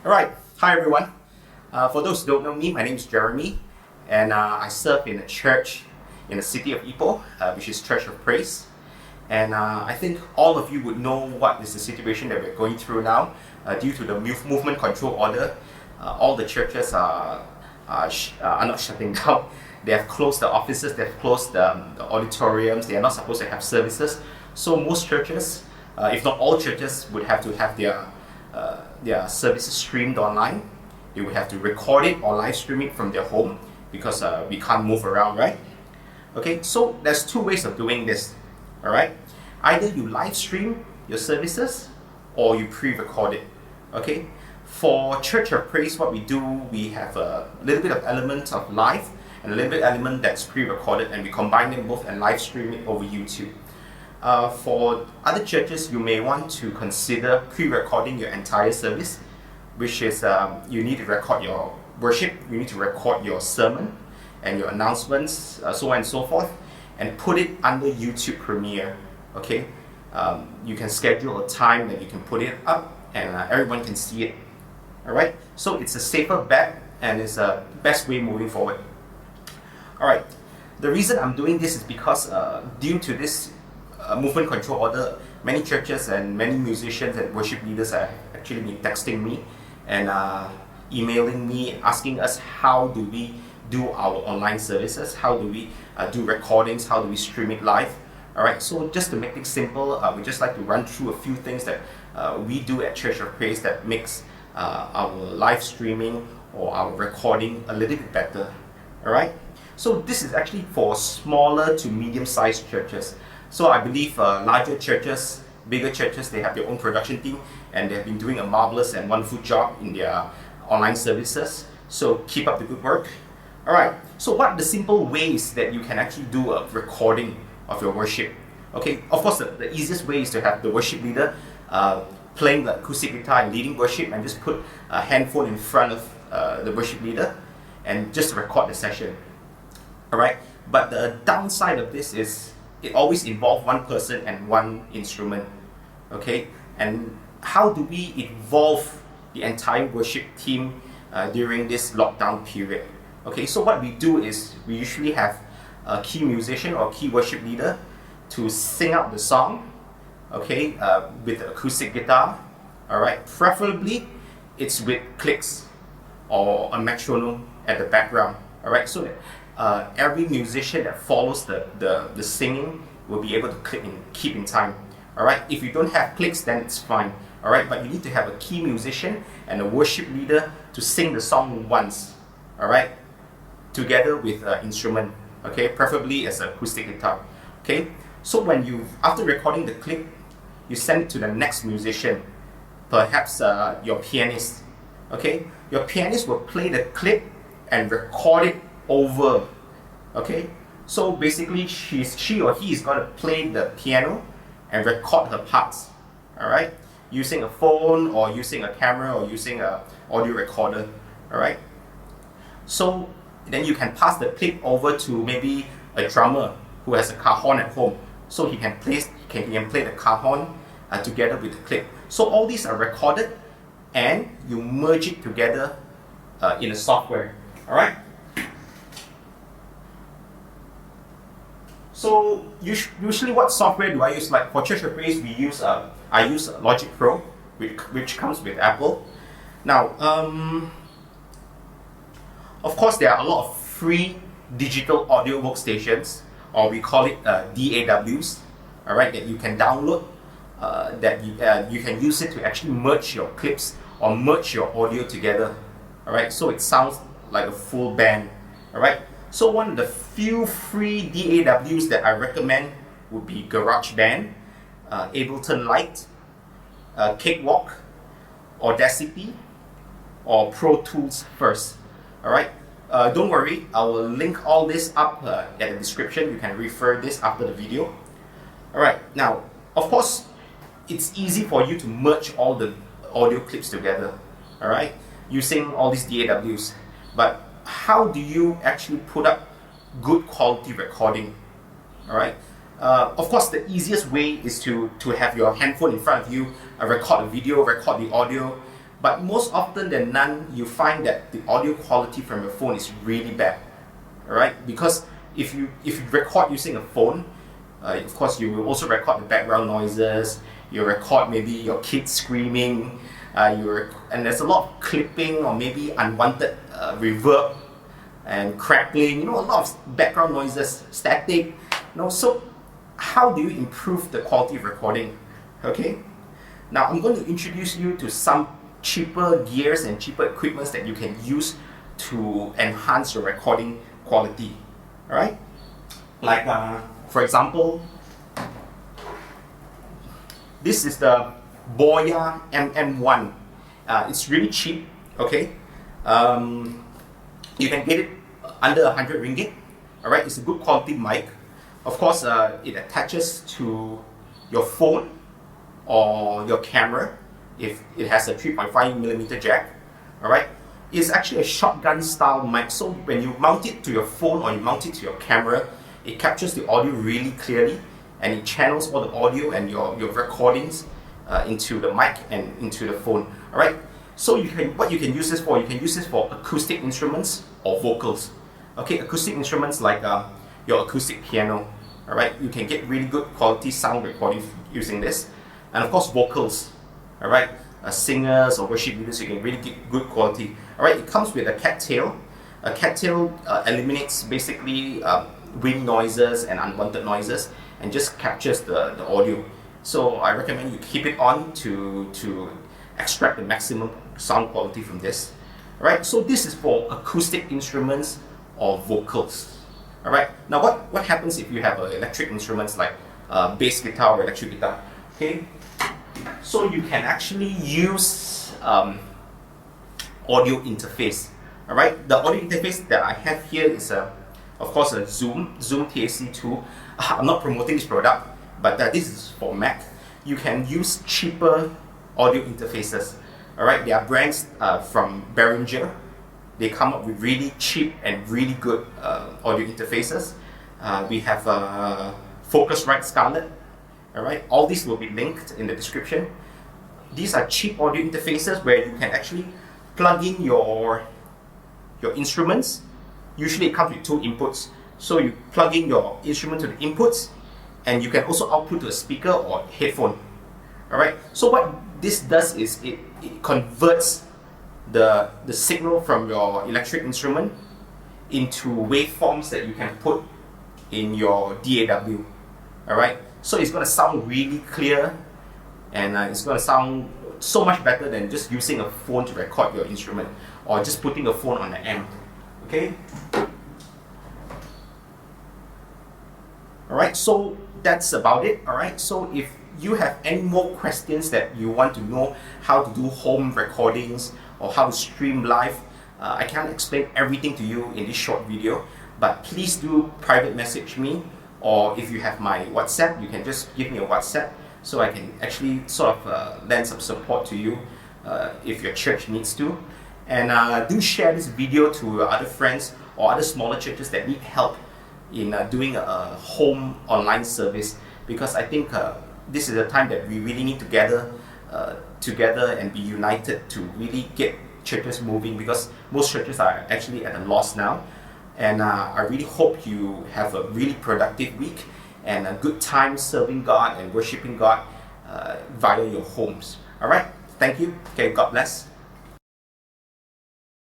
Alright, hi everyone. For those who don't know me, my name is Jeremy, and I serve in a church in the city of Ipoh, which is Church of Praise. And I think all of you would know what is the situation that we're going through now. Due to the movement control order, all the churches are not shutting down. They have closed the offices, they have closed the auditoriums, they are not supposed to have services. So most churches, if not all churches, would have to have their services streamed online. They would have to record it or live stream it from their home because we can't move around, right? Okay, so there's two ways of doing this, all right? Either you live stream your services or you pre-record it, okay? For Church of Praise, what we do, we have a little bit of element of live and a little bit element that's pre-recorded, and we combine them both and live stream it over YouTube. For other churches, you may want to consider pre-recording your entire service, which is you need to record your worship, you need to record your sermon and your announcements, so on and so forth, and put it under YouTube Premiere. Okay, you can schedule a time that you can put it up, and everyone can see it. All right, so it's a safer bet, and it's a best way moving forward. All right, the reason I'm doing this is because due to this movement control order, many churches and many musicians and worship leaders have actually been texting me and emailing me, asking us how do we do our online services, how do we do recordings, how do we stream it live. Alright, so just to make things simple, we just like to run through a few things that we do at Church of Praise that makes our live streaming or our recording a little bit better. Alright, so this is actually for smaller to medium-sized churches. So I believe larger churches, bigger churches, they have their own production team and they've been doing a marvelous and wonderful job in their online services. So keep up the good work. Alright, so what are the simple ways that you can actually do a recording of your worship? Okay, of course the easiest way is to have the worship leader playing the acoustic guitar and leading worship, and just put a handphone in front of the worship leader and just record the session. Alright, but the downside of this is it always involves one person and one instrument. Okay, and how do we involve the entire worship team during this lockdown period? Okay, so what we do is we usually have a key musician or key worship leader to sing out the song, okay, with the acoustic guitar. All right, preferably it's with clicks or a metronome at the background. All right, so that every musician that follows the singing will be able to click and keep in time. All right, if you don't have clicks, then it's fine. All right, but you need to have a key musician and a worship leader to sing the song once. All right, together with an instrument. Okay, preferably as an acoustic guitar. Okay, so when after recording the clip, you send it to the next musician, perhaps your pianist. Okay, your pianist will play the clip and record it over. Okay, so basically she or he is going to play the piano and record her parts. All right, using a phone or using a camera or using an audio recorder. All right, so then you can pass the clip over to maybe a drummer who has a cajon at home, so he can play the cajon together with the clip. So all these are recorded and you merge it together in a software. All right. So usually, what software do I use? Like for Church of Praise, I use Logic Pro, which comes with Apple. Now, of course, there are a lot of free digital audio workstations, or we call it DAWs, all right, that you can download, that you can use it to actually merge your clips or merge your audio together, all right, so it sounds like a full band, all right. So one of the few free DAWs that I recommend would be GarageBand, Ableton Lite, Cakewalk, Audacity, or Pro Tools first. Alright, don't worry, I will link all this up at the description. You can refer this after the video. Alright, now, of course, it's easy for you to merge all the audio clips together, alright, using all these DAWs. But how do you actually put up good quality recording? Alright, of course, the easiest way is to have your handphone in front of you, record the video, record the audio. But most often than none, you find that the audio quality from your phone is really bad. Alright? Because if you record using a phone, of course you will also record the background noises, you record maybe your kids screaming, and there's a lot of clipping or maybe unwanted reverb and crackling, a lot of background noises, static. So how do you improve the quality of recording? Okay? Now I'm going to introduce you to some cheaper gears and cheaper equipments that you can use to enhance your recording quality. Alright? Like for example, this is the Boya MM1. It's really cheap, okay? You can get it under 100 ringgit. Alright, it's a good quality mic. Of course, it attaches to your phone or your camera if it has a 3.5mm jack. Alright, it's actually a shotgun style mic, so when you mount it to your phone or you mount it to your camera, it captures the audio really clearly and it channels all the audio and your recordings into the mic and into the phone. Alright, so what you can use this for, you can use this for acoustic instruments or vocals. Okay, acoustic instruments like your acoustic piano. Alright, you can get really good quality sound recording using this. And of course vocals. Alright, singers or worship leaders, you can really get good quality. Alright, it comes with a cattail. A cattail eliminates basically wind noises and unwanted noises and just captures the audio. So I recommend you keep it on to extract the maximum sound quality from this. Alright, so this is for acoustic instruments or vocals. Alright, now what happens if you have electric instruments like bass guitar or electric guitar? Okay, so you can actually use audio interface. Alright, the audio interface that I have here is of course a Zoom TAC2. I'm not promoting this product, but this is for Mac. You can use cheaper audio interfaces. Alright, there are brands from Behringer. They come up with really cheap and really good audio interfaces. We have FocusRite Scarlett. Alright, all these will be linked in the description. These are cheap audio interfaces where you can actually plug in your instruments. Usually it comes with two inputs. So you plug in your instrument to the inputs and you can also output to a speaker or headphone. Alright, so what this does is it converts the signal from your electric instrument into waveforms that you can put in your DAW. Alright, so it's going to sound really clear and it's going to sound so much better than just using a phone to record your instrument or just putting a phone on the amp. Okay? Alright, so that's about it. Alright, so if you have any more questions that you want to know how to do home recordings or how to stream live, I can't explain everything to you in this short video, but please do private message me, or if you have my WhatsApp, you can just give me a WhatsApp so I can actually sort of lend some support to you if your church needs to. And do share this video to other friends or other smaller churches that need help in doing a home online service, because I think this is a time that we really need to gather together and be united to really get churches moving, because most churches are actually at a loss now. And I really hope you have a really productive week and a good time serving God and worshiping God via your homes. Alright, thank you. Okay, God bless.